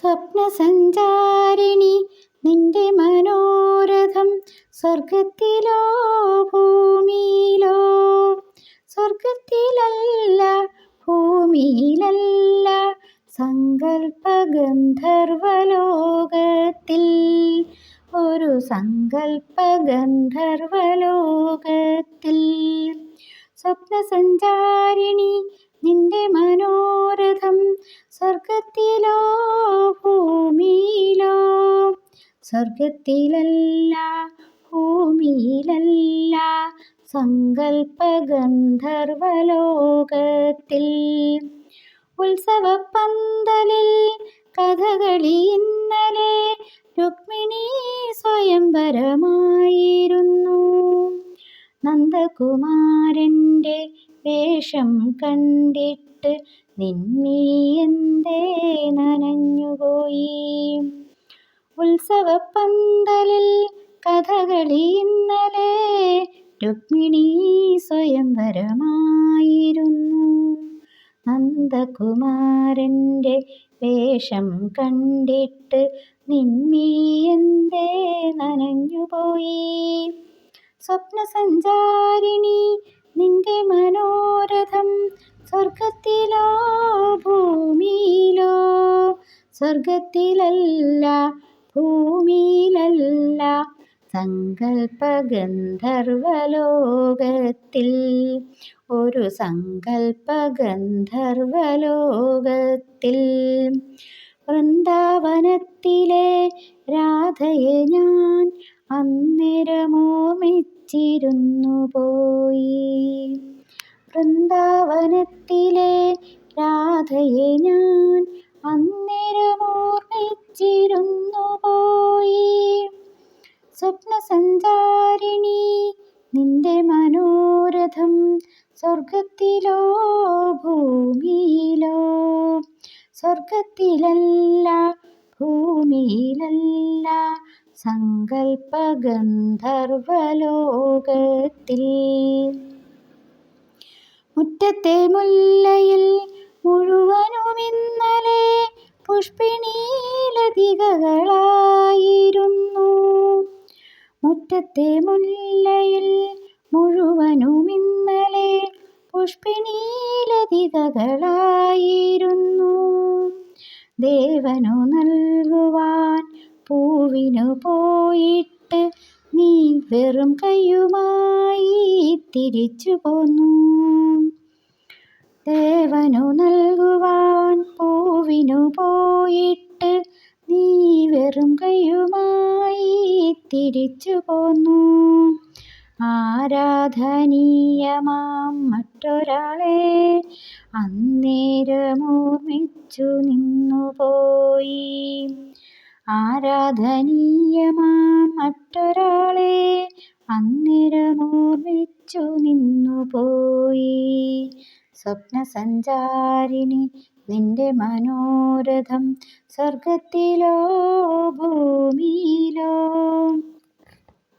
സ്വപ്നസഞ്ചാരിണി നിന്റെ മനോരഥം സ്വർഗത്തിലോ ഭൂമിയിലോ? സ്വർഗത്തിലല്ല, ഭൂമിയിലല്ല, സങ്കൽപ്പഗന്ധർവലോകത്തിൽ. ഒരു സങ്കൽപ്പഗന്ധർവലോകത്തിൽ. സ്വപ്നസഞ്ചാരിണി നിന്റെ മനോരഥം സ്വർഗത്തിലോ ഭൂമിയിലോ? സ്വർഗത്തിലല്ല, ഭൂമിയിലല്ല, സങ്കൽപ്പഗന്ധർവലോകത്തിൽ. ഉത്സവപ്പന്തലിൽ കഥകളി ഇന്നലെ രുക്മിണീ സ്വയംവരമായിരുന്നു. നന്ദകുമാരൻ്റെ വേഷം കണ്ടിട്ട് നിൻമിഴിയെന്തേ നനഞ്ഞുപോയി? ഉത്സവപ്പന്തലിൽ കഥകളി ഇന്നലെ രുക്മിണീ സ്വയംവരമായിരുന്നു. നന്ദകുമാരൻ്റെ വേഷം കണ്ടിട്ട് നിൻമിഴിയെന്തേ നനഞ്ഞുപോയി? സ്വപ്നസഞ്ചാരിണി നിന്റെ മനോരഥം സ്വർഗത്തിലോ ഭൂമിയിലോ? സ്വർഗത്തിലല്ല, ഭൂമിയിലല്ല, സങ്കൽപ്പഗന്ധർവലോകത്തിൽ. ഒരു സങ്കൽപ്പഗന്ധർവലോകത്തിൽ. വൃന്ദാവനത്തിലെ രാധയെ ഞാൻ അന്നേരമോർമ്മിച്ചിരുന്നു പോയി. വൃന്ദാവനത്തിലെ രാധയെ ഞാൻ അന്നേരമോർമ്മിച്ചിരുന്നു പോയി. സ്വപ്നസഞ്ചാരിണി നിന്റെ മനോരഥം സ്വർഗത്തിലോ ഭൂമിയിലോ? സ്വർഗത്തിലല്ല, ഭൂമിയിലല്ല, സങ്കൽപ്പഗന്ധർവലോകത്തിൽ. മുറ്റത്തെ മുല്ലയിൽ മുഴുവനുമിന്നലെ പുഷ്പിണീലതികകളായിരുന്നു. മുറ്റത്തെ മുല്ലയിൽ മുഴുവനുമിന്നലെ പുഷ്പിണീലതികകളായിരുന്നു. ദേവനു നൽകുവാൻ പൂവിനു പോയിട്ട് നീ വെറും കയ്യുമായി തിരിച്ചു പോന്നു. ദേവനു നൽകുവാൻ പൂവിനു പോയിട്ട് നീ വെറും കയ്യുമായി തിരിച്ചു പോന്നു. ആരാധനീയമാം മറ്റൊരാളെ അന്നേരമോർമ്മിച്ചു നിന്നുപോയി. ആരാധനീയമാം മറ്റൊരാളെ അന്നേരമോർമ്മിച്ചു നിന്നുപോയി. സ്വപ്നസഞ്ചാരിണി നിന്റെ മനോരഥം സ്വർഗത്തിലോ ഭൂമിയിലോ?